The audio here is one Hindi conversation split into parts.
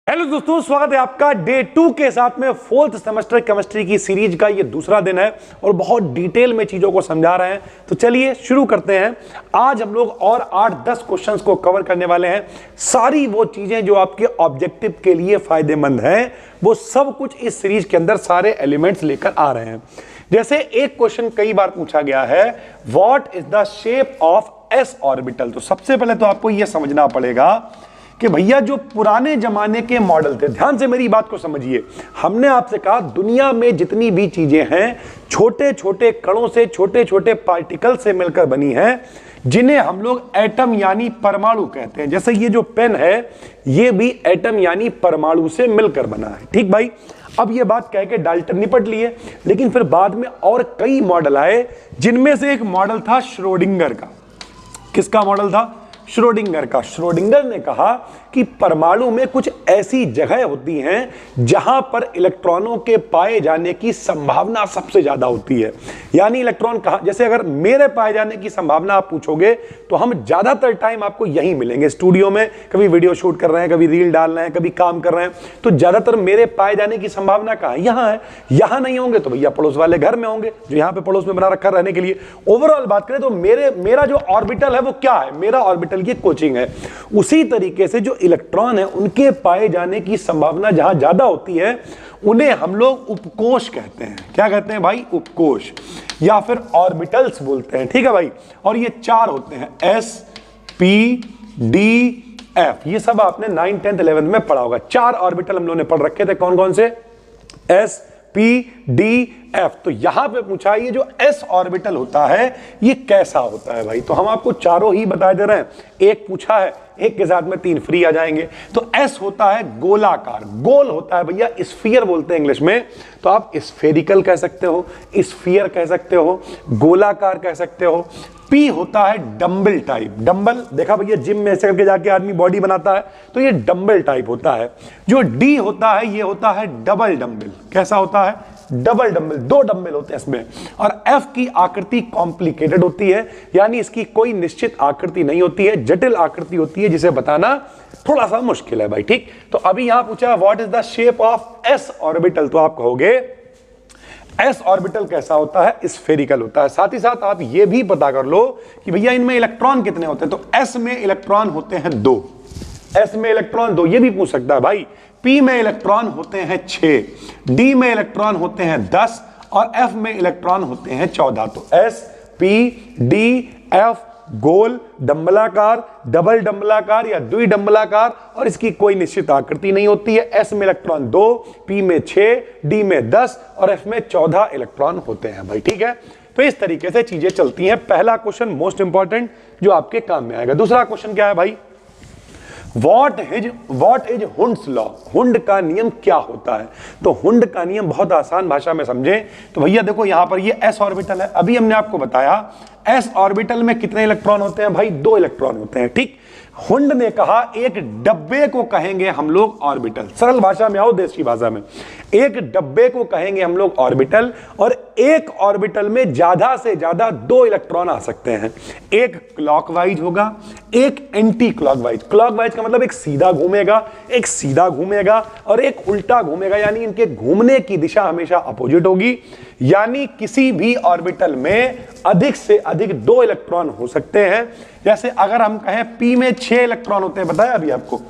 हेलो दोस्तों, स्वागत है आपका डे 2 के साथ में फोर्थ सेमेस्टर केमिस्ट्री की सीरीज का ये दूसरा दिन है और बहुत डिटेल में चीजों को समझा रहे हैं। तो चलिए शुरू करते हैं। आज हम लोग और 8-10 क्वेश्चंस को कवर करने वाले हैं। सारी वो चीजें जो आपके ऑब्जेक्टिव के लिए फायदेमंद हैं, वो सब कुछ इस सीरीज के अंदर सारे एलिमेंट्स लेकर आ रहे हैं। जैसे एक क्वेश्चन कई बार पूछा गया है, what is the shape of S orbital. तो सबसे पहले तो आपको यह समझना पड़ेगा कि भैया जो पुराने जमाने के मॉडल थे, ध्यान से मेरी बात को समझिए। हमने आपसे कहा दुनिया में जितनी भी चीजें हैं छोटे छोटे कणों से, छोटे छोटे पार्टिकल से मिलकर बनी हैं, जिन्हें हम लोग एटम यानी परमाणु कहते हैं। जैसे ये जो पेन है, ये भी एटम यानी परमाणु से मिलकर बना है। ठीक भाई, अब ये बात कह के डाल्टन निपट लिए, लेकिन फिर बाद में और कई मॉडल आए, जिनमें से एक मॉडल था श्रोडिंगर का। किसका मॉडल था? श्रोडिंगर का। श्रोडिंगर ने कहा कि परमाणु में कुछ ऐसी जगह होती हैं जहां पर इलेक्ट्रॉनों के पाए जाने की संभावना सबसे ज्यादा होती है। यानी इलेक्ट्रॉन कहां, जैसे अगर मेरे पाए जाने की संभावना आप पूछोगे तो हम ज्यादातर टाइम आपको यहीं मिलेंगे स्टूडियो में। कभी वीडियो शूट कर रहे हैं, कभी रील डाल रहे हैं, कभी काम कर रहे हैं, तो ज्यादातर मेरे पाए जाने की संभावना कहां है? यहां है। यहां नहीं होंगे तो भैया पड़ोस वाले घर में होंगे, जो यहां पे पड़ोस में बना रखा रहने के लिए। ओवरऑल बात करें तो मेरा जो ऑर्बिटल है वो क्या है? मेरा ऑर्बिटल की कोचिंग है। उसी तरीके से जो इलेक्ट्रॉन है, उनके पाए जाने की संभावना जहां ज्यादा होती है, उन्हें हम लोग उपकोष कहते हैं। क्या कहते हैं भाई? उपकोष, या फिर ऑर्बिटल्स बोलते हैं। ठीक है भाई। और ये 4 होते हैं, एस, पी, डी, एफ। ये सब आपने 9th, 10th, 11th में पढ़ा होगा। 4 ऑर्बिटल हम लोगों ने पढ़ रखे थे। कौन कौन से? S, P, D, F. तो यहां पे पूछा, ये जो एस ऑर्बिटल होता है ये कैसा होता है भाई? तो हम आपको चारों ही बता दे रहे हैं। एक पूछा है, एक के साथ में 3 फ्री आ जाएंगे। तो एस होता है गोलाकार, गोल होता है भैया, स्फीयर बोलते हैं इंग्लिश में। तो आप स्फेरिकल कह सकते हो, स्फीयर कह सकते हो, गोलाकार कह सकते हो। पी होता है डंबल टाइप। डंबल देखा भैया, जिम में ऐसे करके जाके आदमी बॉडी बनाता है, तो ये डंबल टाइप होता है। जो डी होता है, ये होता है डबल डंबल। कैसा होता है? डबल डंबल, 2 डंबल होते हैं इसमें। और एफ की आकृति कॉम्प्लिकेटेड होती है, यानी इसकी कोई निश्चित आकृति नहीं होती है, जटिल आकृति होती है, जिसे बताना थोड़ा सा मुश्किल है भाई। ठीक, तो अभी यहां पूछा what is the shape of S orbital, तो आप कहोगे एस ऑर्बिटल कैसा होता है? स्फेरिकल होता है। साथ ही साथ आप ये भी पता कर लो कि भैया इनमें इलेक्ट्रॉन कितने होते हैं। तो एस में इलेक्ट्रॉन होते हैं 2, एस में इलेक्ट्रॉन 2, ये भी पूछ सकता है भाई। पी में इलेक्ट्रॉन होते हैं 6, डी में इलेक्ट्रॉन होते हैं 10 और एफ में इलेक्ट्रॉन होते हैं 14। तो एस, पी, डी, एफ, गोल, डंबलाकार, डबल डंबलाकार या द्विडंबलाकार, और इसकी कोई निश्चित आकृति नहीं होती है। एस में इलेक्ट्रॉन 2, पी में 6, डी में 10 और एफ में 14 इलेक्ट्रॉन होते हैं भाई। ठीक है, तो इस तरीके से चीजें चलती हैं। पहला क्वेश्चन मोस्ट इंपॉर्टेंट जो आपके काम में आएगा। दूसरा क्वेश्चन क्या है भाई? What is Hund's law? Hund का नियम क्या होता है? तो हुंड का नियम बहुत आसान भाषा में समझें तो भैया देखो, यहां पर ये एस ऑर्बिटल है। अभी हमने आपको बताया एस ऑर्बिटल में कितने इलेक्ट्रॉन होते हैं भाई? 2 इलेक्ट्रॉन होते हैं। ठीक, हुंड ने कहा एक डब्बे को कहेंगे हम लोग ऑर्बिटल। सरल भाषा में आओ, देसी भाषा में, एक डब्बे को कहेंगे हम लोग ऑर्बिटल, और एक ऑर्बिटल में ज्यादा से ज्यादा 2 इलेक्ट्रॉन आ सकते हैं। एक क्लॉकवाइज होगा, एक एंटी क्लॉकवाइज। क्लॉकवाइज का मतलब एक सीधा घूमेगा, एक सीधा घूमेगा और एक उल्टा घूमेगा, यानी इनके घूमने की दिशा हमेशा अपोजिट होगी। यानी किसी भी ऑर्बिटल में अधिक से अधिक 2 इलेक्ट्रॉन हो सकते हैं। जैसे अगर हम कहें पी में 6 इलेक्ट्रॉन होते हैं, बताया अभी आपको,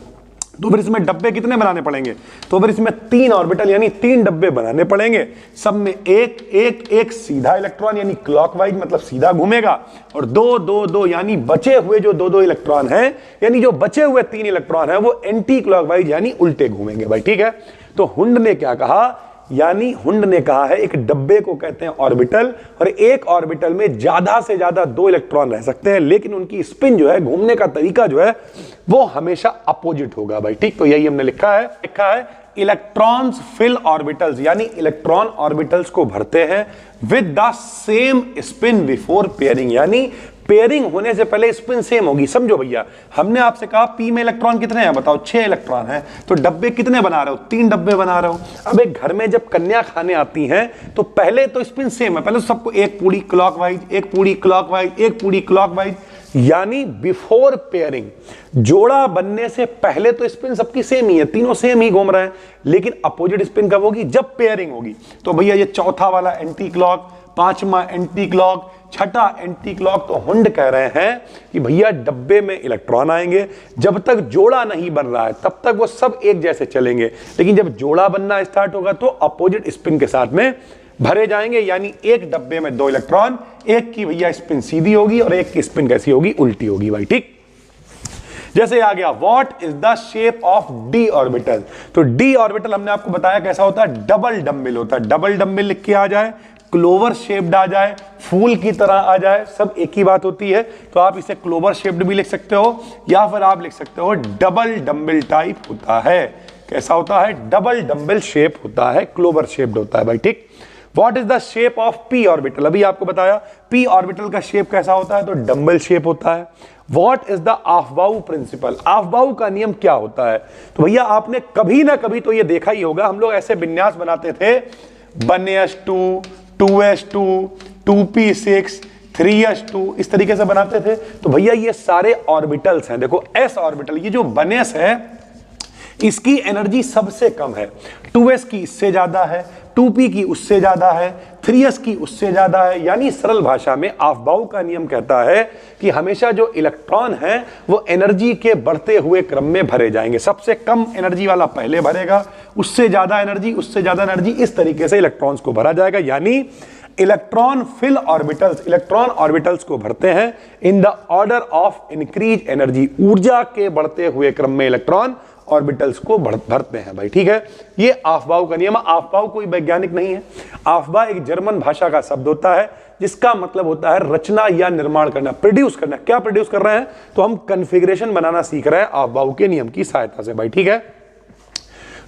तो फिर इसमें डब्बे कितने बनाने पड़ेंगे? तो फिर इसमें 3 ऑर्बिटल यानी 3 डब्बे बनाने पड़ेंगे। सब में एक सीधा इलेक्ट्रॉन यानी क्लॉकवाइज, मतलब सीधा घूमेगा, और 2 यानी बचे हुए जो 2 इलेक्ट्रॉन हैं, यानी जो बचे हुए 3 इलेक्ट्रॉन हैं वो एंटी क्लॉकवाइज यानी उल्टे घूमेंगे भाई। ठीक है, तो हुंड ने क्या कहा? यानी हुंड ने कहा है एक डब्बे को कहते हैं ऑर्बिटल, और एक ऑर्बिटल में ज्यादा से ज्यादा 2 इलेक्ट्रॉन रह सकते हैं, लेकिन उनकी स्पिन जो है, घूमने का तरीका जो है, वो हमेशा अपोजिट होगा भाई। ठीक, तो यही हमने लिखा है इलेक्ट्रॉन्स फिल ऑर्बिटल्स, यानी इलेक्ट्रॉन ऑर्बिटल्स को भरते हैं with the same spin before pairing, यानी पेयरिंग होने से पहले स्पिन सेम होगी। समझो भैया, हमने आपसे कहा पी में इलेक्ट्रॉन कितने हैं? बताओ, 6 इलेक्ट्रॉन हैं। तो डब्बे कितने बना रहे हो? 3 डब्बे बना रहे हो। अब एक घर में जब कन्या खाने आती हैं तो पहले तो स्पिन सेम है, पहले तो सबको एक पूरी क्लॉकवाइज, एक पूरी क्लॉकवाइज, एक पूरी क्लॉकवाइज। यानी बिफोर पेयरिंग, जोड़ा बनने से पहले तो स्पिन सबकी सेम ही है, तीनों सेम ही घूम रहे हैं, लेकिन अपोजिट स्पिन कब होगी? जब पेयरिंग होगी। तो भैया ये चौथा वाला एंटी क्लॉक, पांचवा एंटी क्लॉक, छठा एंटी क्लॉक। तो हुंड कह रहे हैं कि भैया डब्बे में इलेक्ट्रॉन आएंगे, जब तक जोड़ा नहीं बन रहा है तब तक वो सब एक जैसे चलेंगे, लेकिन जब जोड़ा बनना स्टार्ट होगा तो अपोजिट स्पिन के साथ में भरे जाएंगे। यानी एक डब्बे में 2 इलेक्ट्रॉन, एक की भैया स्पिन सीधी होगी और एक की स्पिन कैसी होगी? उल्टी होगी भाई। ठीक, जैसे आ गया what is the shape of D orbital. तो डी ऑर्बिटल हमने आपको बताया कैसा होता है, डबल डम्बल होता है। डबल डम्बल लिख के आ जाए, क्लोवर शेप्ड आ जाए, फूल की तरह आ जाए, सब एक ही बात होती है। तो आप इसे क्लोवर शेप्ड भी लिख सकते हो या फिर आप लिख सकते हो डबल डम्बल टाइप होता है। कैसा होता है? डबल डम्बल शेप होता है, क्लोवर शेप्ड होता है भाई। ठीक, what is the shape of P orbital, अभी आपको बताया पी ऑर्बिटल का शेप कैसा होता है? तो डम्बल शेप होता है। What is the Aufbau principal, Aufbau का नियम क्या होता है? तो भैया आपने कभी ना कभी तो ये देखा ही होगा, हम लोग ऐसे विन्यास बनाते थे 1s2 2s2 2p6 3s2 इस तरीके से बनाते थे। तो भैया ये सारे ऑर्बिटल्स हैं। देखो s ऑर्बिटल, ये जो 1s है इसकी एनर्जी सबसे कम है, 2s की इससे ज्यादा है, 2p की उससे ज्यादा है, 3s की उससे ज्यादा है। यानी सरल भाषा में अफबाउ का नियम कहता है कि हमेशा जो इलेक्ट्रॉन है वो एनर्जी के बढ़ते हुए क्रम में भरे जाएंगे। सबसे कम एनर्जी वाला पहले भरेगा, उससे ज्यादा एनर्जी, उससे ज्यादा एनर्जी, इस तरीके से इलेक्ट्रॉन्स को भरा जाएगा। यानी electron fill orbitals, electron orbitals को भरते हैं in the order of increase energy, ऊर्जा के बढ़ते हुए क्रम में इलेक्ट्रॉन ऑर्बिटल्स को भरते हैं भाई। ठीक है, ये अफबाउ का नियम। अफबाउ कोई वैज्ञानिक नहीं है, अफबाउ एक जर्मन भाषा का शब्द होता है जिसका मतलब होता है रचना या निर्माण करना, प्रोड्यूस करना। क्या प्रोड्यूस कर रहे हैं? तो हम कन्फिगरेशन बनाना सीख रहे हैं अफबाउ के नियम की सहायता से भाई। ठीक है,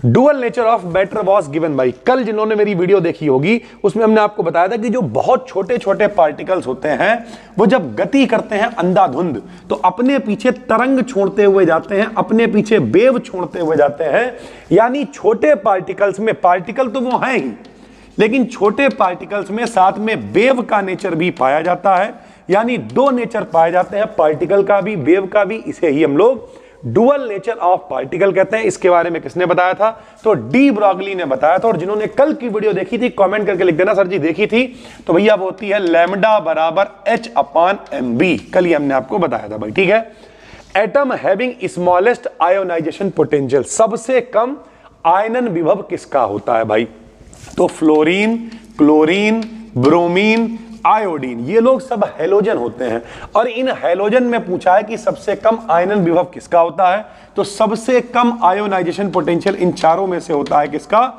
dual nature of matter was given by, कल जिन्होंने मेरी वीडियो देखी होगी उसमें हमने आपको बताया था कि जो बहुत छोटे छोटे पार्टिकल्स होते हैं वो जब गति करते हैं अंधाधुंध तो अपने पीछे तरंग छोड़ते हुए जाते हैं, अपने पीछे वेव छोड़ते हुए जाते हैं। यानी छोटे पार्टिकल्स में, पार्टिकल तो वो हैं ही, लेकिन छोटे पार्टिकल्स में साथ में वेव का नेचर भी पाया जाता है। यानी 2 नेचर पाए जाते हैं, पार्टिकल का भी, वेव का भी। इसे ही हम लोग डुअल नेचर ऑफ पार्टिकल कहते हैं। इसके बारे में किसने बताया था? तो डी ब्रॉगली ने बताया था। और जिन्होंने कल की वीडियो देखी थी कमेंट करके लिख देना सर जी देखी थी। तो भैया वो होती है लैम्डा बराबर h/mb, कल ही हमने आपको बताया था भाई। ठीक है, atom having smallest ionization potential, सबसे कम आयनन विभव किसका होता है भाई? तो फ्लोरीन, क्लोरीन, ब्रोमीन, आयोडीन, ये लोग सब हैलोजन होते हैं। और इन हैलोजन में पूछा है कि सबसे कम आयनन विभव किसका होता है? तो सबसे कम आयोनाइजेशन पोटेंशियल इन चारों में से होता है किसका?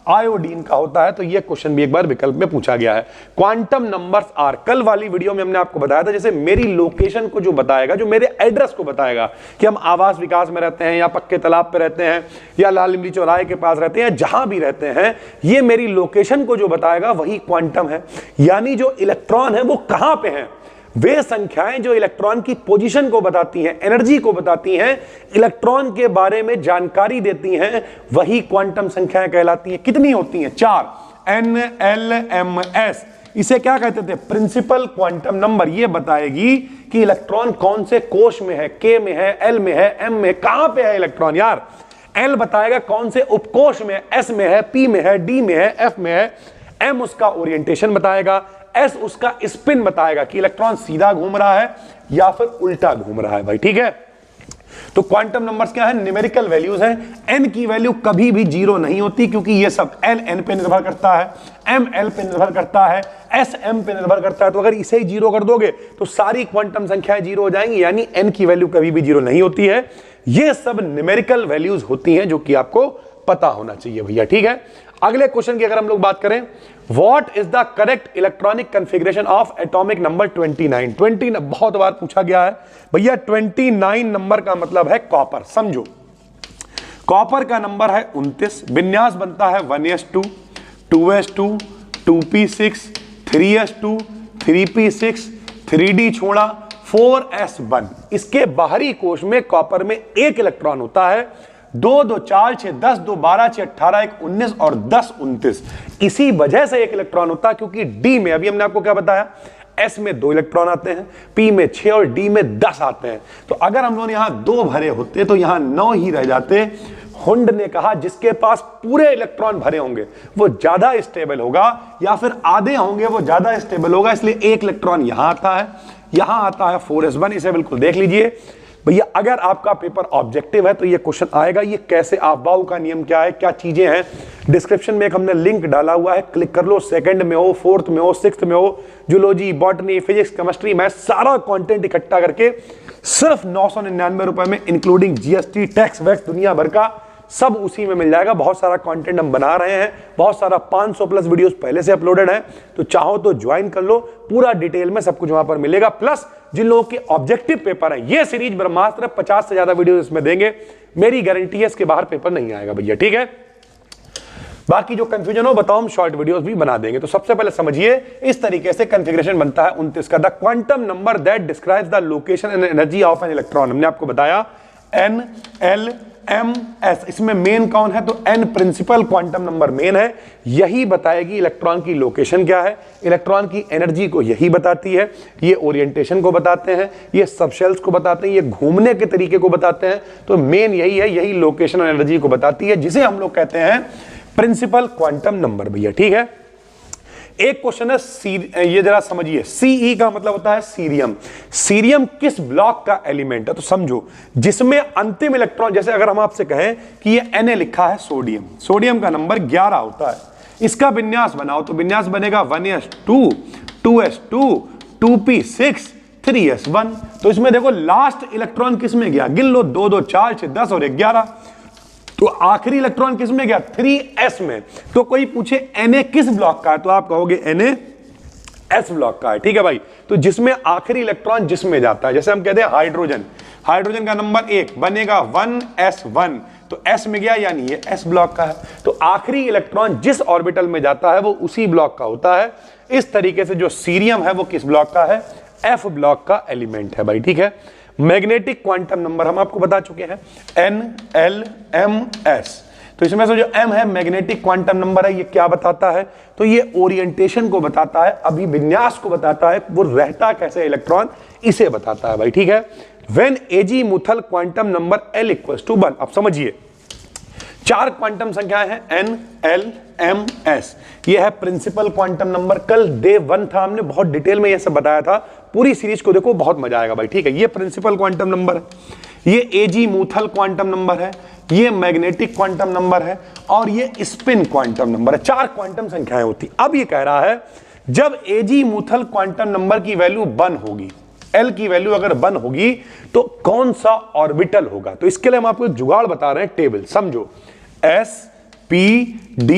आयोडीन का होता है। तो ये क्वेश्चन भी एक बार विकल्प में पूछा गया है। क्वांटम नंबर्स आर, कल वाली वीडियो में हमने आपको बताया था जैसे मेरी लोकेशन को जो बताएगा, जो मेरे एड्रेस को बताएगा कि हम आवास विकास में रहते हैं या पक्के तालाब पे रहते हैं या लाल इमली चौराहे के पास रहते हैं, जहां भी रहते हैं, ये मेरी लोकेशन को जो बताएगा वही क्वांटम है। यानी जो इलेक्ट्रॉन है वो कहां पे है, वे संख्याएं जो इलेक्ट्रॉन की पोजीशन को बताती हैं, एनर्जी को बताती हैं, इलेक्ट्रॉन के बारे में जानकारी देती हैं, वही क्वांटम संख्याएं कहलाती हैं। कितनी होती हैं? 4, NLMS। इसे क्या कहते थे? Principal quantum number. ये बताएगी कि इलेक्ट्रॉन कौन से कोश में है, K में है, L में है, M में, कहां पे है इलेक्ट्रॉन यार। L बताएगा कौन से उपकोश में, S में है, P में है, D में है, F में है, M उसका ओरिएंटेशन बताएगा, S उसका स्पिन बताएगा कि इलेक्ट्रॉन सीधा घूम रहा है या फिर उल्टा घूम रहा है भाई। ठीक है, तो क्वांटम नंबर्स क्या है? न्यूमेरिकल वैल्यूज हैं। n की वैल्यू कभी भी 0 नहीं होती क्योंकि ये सब l n पे निर्भर करता है, m l पे निर्भर करता है, s m पे निर्भर करता है। तो अगर इसे ही 0 कर दोगे तो सारी क्वांटम संख्याएं 0 हो जाएंगी। यानी n की वैल्यू कभी भी 0 नहीं होती है। ये सब न्यूमेरिकल वैल्यूज होती हैं जो कि आपको पता होना चाहिए भैया। ठीक है, अगले क्वेश्चन की अगर हम लोग बात करें, what is the correct electronic configuration of atomic number 29? 29 बहुत बार पूछा गया है भैया। 29 नंबर का मतलब है कॉपर। समझो, कॉपर का नंबर है 29, विन्यास बनता है 1s2 2s2 2p6 3s2 3p6 3d छोड़ा 4s1। इसके बाहरी कोश में कॉपर में 1 इलेक्ट्रॉन होता है। 2 2 4 6 10 2 12 6 18 1 19 और 10 29। इसी वजह से 1 इलेक्ट्रॉन होता है क्योंकि डी में, अभी हमने आपको क्या बताया, S में 2 इलेक्ट्रॉन आते हैं, P में 6 और D में 10 आते हैं। तो अगर हम लोगों ने यहां 2 भरे होते तो यहां 9 ही रह जाते। हुंड ने कहा जिसके पास पूरे इलेक्ट्रॉन भरे होंगे वो ज्यादा स्टेबल होगा, या फिर आधे होंगे वो ज्यादा स्टेबल होगा, इसलिए 1 इलेक्ट्रॉन यहां आता है, यहां आता है 4s1। इसे बिल्कुल देख लीजिए भैया, अगर आपका पेपर ऑब्जेक्टिव है तो ये क्वेश्चन आएगा। ये कैसे, आपबाउ का नियम क्या है, क्या चीजें हैं, डिस्क्रिप्शन में एक हमने लिंक डाला हुआ है, क्लिक कर लो। 2nd में हो, 4th में हो, 6th में हो, zoology, botany, physics, chemistry, math, सारा कंटेंट इकट्ठा करके सिर्फ 999 रुपए में, इंक्लूडिंग जीएसटी, टैक्स वैक्स, दुनिया भर का सब उसी में मिल जाएगा। बहुत सारा कंटेंट हम बना रहे हैं, बहुत सारा 500 प्लस वीडियोस पहले से अपलोडेड है, तो चाहो तो ज्वाइन कर लो, पूरा डिटेल में सब कुछ वहां पर मिलेगा। प्लस जिन लोगों के ऑब्जेक्टिव पेपर है, ये सीरीज ब्रह्मास्त्र 50 से ज्यादा वीडियो इसमें देंगे, मेरी गारंटी है इसके बाहर पेपर नहीं आएगा भैया, ठीक है। बाकी जो कंफ्यूजन हो बताओ, हम शॉर्ट वीडियोस भी बना देंगे। तो सबसे पहले समझिए इस तरीके से कॉन्फ़िगरेशन बनता है 29 का। The quantum number that describes the location and energy of an electron. हमने आपको बताया N, L, M, S। इसमें मेन कौन है, तो N principal quantum number main है, यही बताएगी इलेक्ट्रॉन की लोकेशन क्या है, इलेक्ट्रॉन की एनर्जी को यही बताती है, ये ओरिएंटेशन को बताते हैं, ये सबशेल्स को बताते हैं, ये घूमने के तरीके को बताते हैं। तो मेन यही है, यही लोकेशन और एनर्जी को बताती है, जिसे हम लोग कहते हैं प्रिंसिपल क्वांटम नंबर भैया, ठीक है। एक क्वेश्चन है, ये जरा समझिए, सीई का मतलब होता है सीरियम। सीरियम किस ब्लॉक का एलिमेंट है, तो समझो जिसमें अंतिम इलेक्ट्रॉन, जैसे अगर हम आपसे कहें कि ये Na लिखा है सोडियम, सोडियम का नंबर 11 होता है, इसका विन्यास बनाओ तो विन्यास बनेगा 1s2 2s2 2p6 3s1। तो इसमें देखो लास्ट इलेक्ट्रॉन किस में गया, गिन लो, 2 2 4 6 10 और 11, तो आखिरी इलेक्ट्रॉन किस में गया, 3s में। तो कोई पूछे Na किस ब्लॉक का है, तो आप कहोगे Na s ब्लॉक का है, ठीक है भाई। तो जिसमें आखिरी इलेक्ट्रॉन जिसमें जाता है, जैसे हम कहते हैं हाइड्रोजन, हाइड्रोजन का नंबर 1 बनेगा 1s1, तो s में गया यानी ये s ब्लॉक का है। तो आखिरी इलेक्ट्रॉन जिस ऑर्बिटल में जाता है वो उसी ब्लॉक का होता है। इस तरीके से जो सीरियम है वो किस ब्लॉक का है, f ब्लॉक का एलिमेंट है भाई, ठीक है। मैग्नेटिक क्वांटम नंबर हम आपको बता चुके हैं, N, L, M, S। तो इसमें से जो M है मैग्नेटिक क्वांटम नंबर है, ये क्या बताता है, तो ये ओरिएंटेशन को बताता है, अभिविन्यास को बताता है, वो रहता कैसे इलेक्ट्रॉन, इसे बताता है भाई, ठीक है। When azimuthal quantum number L = 1। अब समझिए 4 क्वांटम संख्याएं हैं, N, L, M, S। ये है प्रिंसिपल क्वांटम नंबर। कल डे 1 था, हमने बहुत डिटेल में ये सब बताया था, पूरी सीरीज को देखो, बहुत मजा आएगा भाई, ठीक है। ये प्रिंसिपल क्वांटम नंबर है, ये एजीमुथल क्वांटम नंबर है, ये मैग्नेटिक क्वांटम नंबर है, और ये स्पिन क्वांटम नंबर है। 4 क्वांटम संख्याएं होती। अब ये कह रहा है जब एजीमुथल क्वांटम नंबर की वैल्यू 1 होगी, L की वैल्यू अगर 1 होगी तो कौन सा ऑर्बिटल होगा। तो इसके लिए हम आपको जुगाड़ बता रहे हैं, टेबल समझो, S, P, D,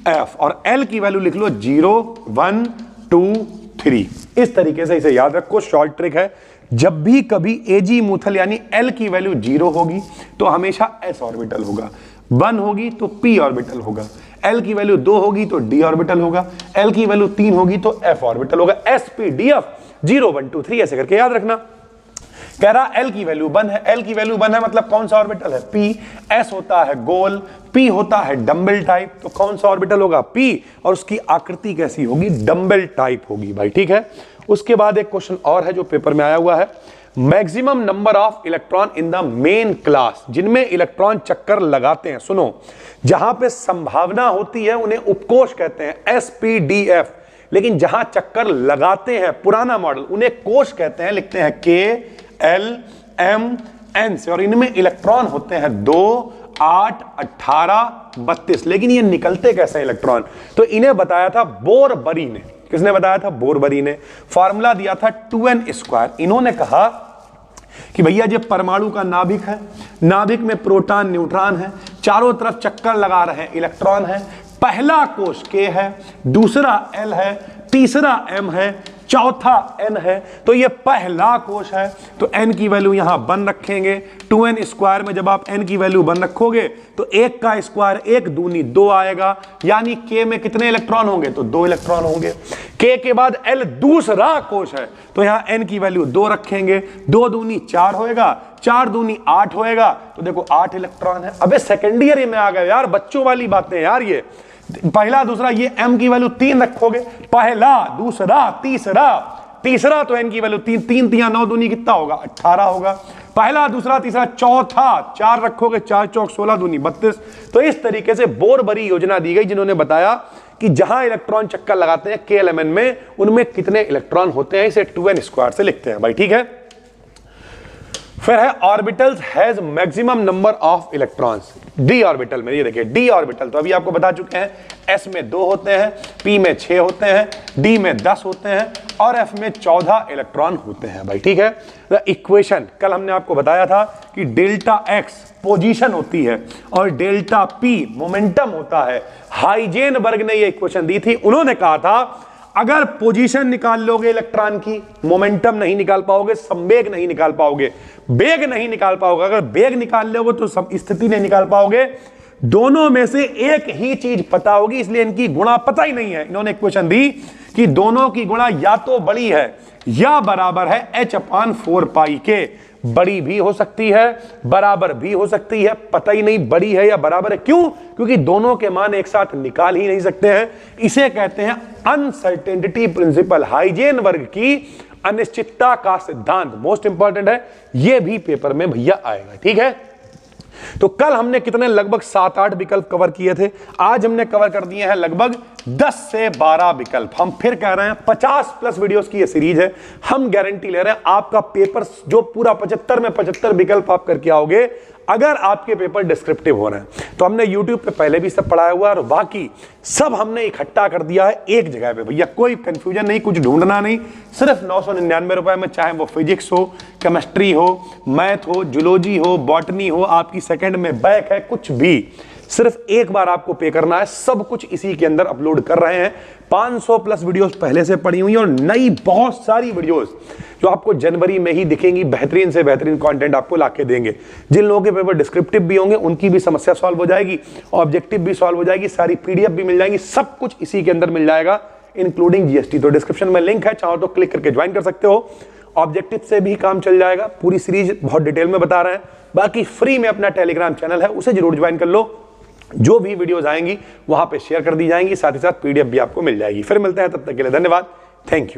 F, और L की वैल्यू लिख लो 0 1 2 3। इस तरीके से इसे याद रखो, शॉर्ट ट्रिक है। जब भी कभी एजीमुथल यानी L की वैल्यू 0 होगी तो हमेशा S ऑर्बिटल होगा, 1 होगी तो P ऑर्बिटल होगा, L की वैल्यू 2 होगी तो D ऑर्बिटल होगा, L की वैल्यू 3 होगी तो F ऑर्बिटल होगा। S P D F 0 1 2 3 ऐसे करके याद रखना। कह रहा L की वैल्यू 1 है, L की वैल्यू 1 है मतलब कौन सा ऑर्बिटल है, P। S होता है गोल, P होता है डम्बल टाइप, तो कौन सा ऑर्बिटल होगा, P, और उसकी आकृति कैसी होगी, डम्बल टाइप होगी भाई, ठीक है। उसके बाद एक क्वेश्चन और है जो पेपर में आया हुआ है, maximum number of electron in the main class, जिनमें इलेक्ट्रॉन चक्कर लगाते हैं। सुनो, जहां पे संभावना होती है उन्हें उपकोष कहते हैं, SPDF, लेकिन जहां चक्कर लगाते हैं पुराना मॉडल उन्हें कोष कहते हैं, लिखते हैं K L M N से, और इनमें इलेक्ट्रॉन होते हैं 2 8 18 32। लेकिन ये निकलते कैसे इलेक्ट्रॉन, तो इन्हें बताया था बोरबरी ने। किसने बताया था, बोरबरी ने। फॉर्मूला दिया था 2n²। इन्होंने कहा कि भैया ये परमाणु का नाभिक है, नाभिक में प्रोटॉन न्यूट्रॉन है, चारों तरफ चक्कर लगा रहे हैं इलेक्ट्रॉन है, पहला कोष K है, दूसरा L है, तीसरा M है, चौथा N है, तो ये पहला कोष है। तो N की वैल्यू यहां 1 रखेंगे, 2n² में जब आप N की वैल्यू 1 रखोगे तो 1 का स्क्वायर 1 दूनी 2 आएगा, यानी K में कितने इलेक्ट्रॉन होंगे, तो 2 इलेक्ट्रॉन होंगे। K के बाद L दूसरा कोष है, तो यहां N की वैल्यू 2 रखेंगे, 2 दूनी 4 होएगा, 4 दूनी 8 होएगा, तो देखो 8 इलेक्ट्रॉन है। अबे सेकेंड ईयर में आ गए यार, बच्चों वाली बातें यार। ये पहला दूसरा, ये M की वैल्यू 3 रखोगे, पहला दूसरा तीसरा तीसरा तो n की वैल्यू 3 3 3 9 दूनी कितना होगा 18 होगा। पहला दूसरा तीसरा चौथा 4 रखोगे 4 चौक 16 दूनी 32। तो इस तरीके से बोरबरी योजना दी गई जिन्होंने बताया कि जहां इलेक्ट्रॉन चक्कर लगाते हैं के एलिमेंट में उनमें कितने इलेक्ट्रॉन होते हैं, इसे 2n² से लिखते हैं भाई, ठीक है। फिर है orbitals has maximum number of electrons. D orbital में ये देखिए डी ऑर्बिटल तो अभी आपको बता चुके हैं, एस में 2 होते हैं, पी में 6 होते हैं, डी में 10 होते हैं और एफ में 14 इलेक्ट्रॉन होते हैं भाई, ठीक है। द इक्वेशन कल हमने आपको बताया था कि डेल्टा एक्स पोजीशन होती है और डेल्टा पी मोमेंटम होता है। हाइजेनबर्ग ने ये इक्वेशन दी थी, उन्होंने कहा था अगर पोजीशन निकाल लोगे इलेक्ट्रॉन की, मोमेंटम नहीं निकाल पाओगे, संवेग नहीं निकाल पाओगे, वेग नहीं निकाल पाओगे। अगर वेग निकाल लोगे तो स्थिति नहीं निकाल पाओगे। दोनों में से एक ही चीज पता होगी, इसलिए इनकी गुणा पता ही नहीं है। इन्होंने इक्वेशन दी कि दोनों की गुणा या तो बड़ी है या बराबर है h/4 के। बड़ी भी हो सकती है, बराबर भी हो सकती है, पता ही नहीं बड़ी है या बराबर है। क्यों? क्योंकि दोनों के मान एक साथ निकाल ही नहीं सकते हैं। इसे कहते हैं अनसर्टेनिटी प्रिंसिपल, हाइजेनबर्ग की अनिश्चितता का सिद्धांत। मोस्ट इंपॉर्टेंट है, यह भी पेपर में भैया आएगा, ठीक है। तो कल हमने कितने लगभग 7-8 विकल्प कवर किए थे, आज हमने कवर कर दिए हैं लगभग 10 से 12 विकल्प। हम फिर कह रहे हैं 50+ वीडियोस की ये सीरीज है, हम गारंटी ले रहे हैं आपका पेपर जो पूरा 75 में 75 विकल्प आप करके आओगे, अगर आपके पेपर डिस्क्रिप्टिव हो रहे हैं। तो हमने YouTube पे पहले भी सब पढ़ाया हुआ है और बाकी सब हमने इकट्ठा कर दिया है एक जगह पे भैया, कोई कंफ्यूजन नहीं, कुछ ढूंढना नहीं। सिर्फ 999 रुपए में, चाहे वो फिजिक्स हो, केमिस्ट्री हो, मैथ हो, जूलॉजी हो, बॉटनी हो, आपकी सेकंड में बैक है, कुछ भी सिर्फ एक बार आपको पे करना है। सब कुछ इसी के अंदर अपलोड कर रहे हैं। 500+ वीडियोस पहले से पड़ी हुई और नई बहुत सारी वीडियोस जो आपको जनवरी में ही दिखेंगी। बेहतरीन से बेहतरीन कंटेंट आपको लाके देंगे। जिन लोगों के पेपर डिस्क्रिप्टिव भी होंगे उनकी भी समस्या सॉल्व हो जाएगी, ऑब्जेक्टिव भी सॉल्व हो जाएगी, सारी PDF भी मिल जाएगी, सब कुछ इसी के अंदर मिल जाएगा इंक्लूडिंग GST। तो डिस्क्रिप्शन में लिंक है, चाहो तो क्लिक करके ज्वाइन कर सकते हो। ऑब्जेक्टिव से भी काम चल जाएगा, पूरी सीरीज बहुत डिटेल में बता रहे हैं। बाकी फ्री में अपना टेलीग्राम चैनल है, उसे जरूर ज्वाइन कर लो। जो भी वीडियोस आएंगी वहां पे शेयर कर दी जाएंगी, साथ ही साथ PDF भी आपको मिल जाएगी। फिर मिलते हैं, तब तक के लिए धन्यवाद, थैंक यू।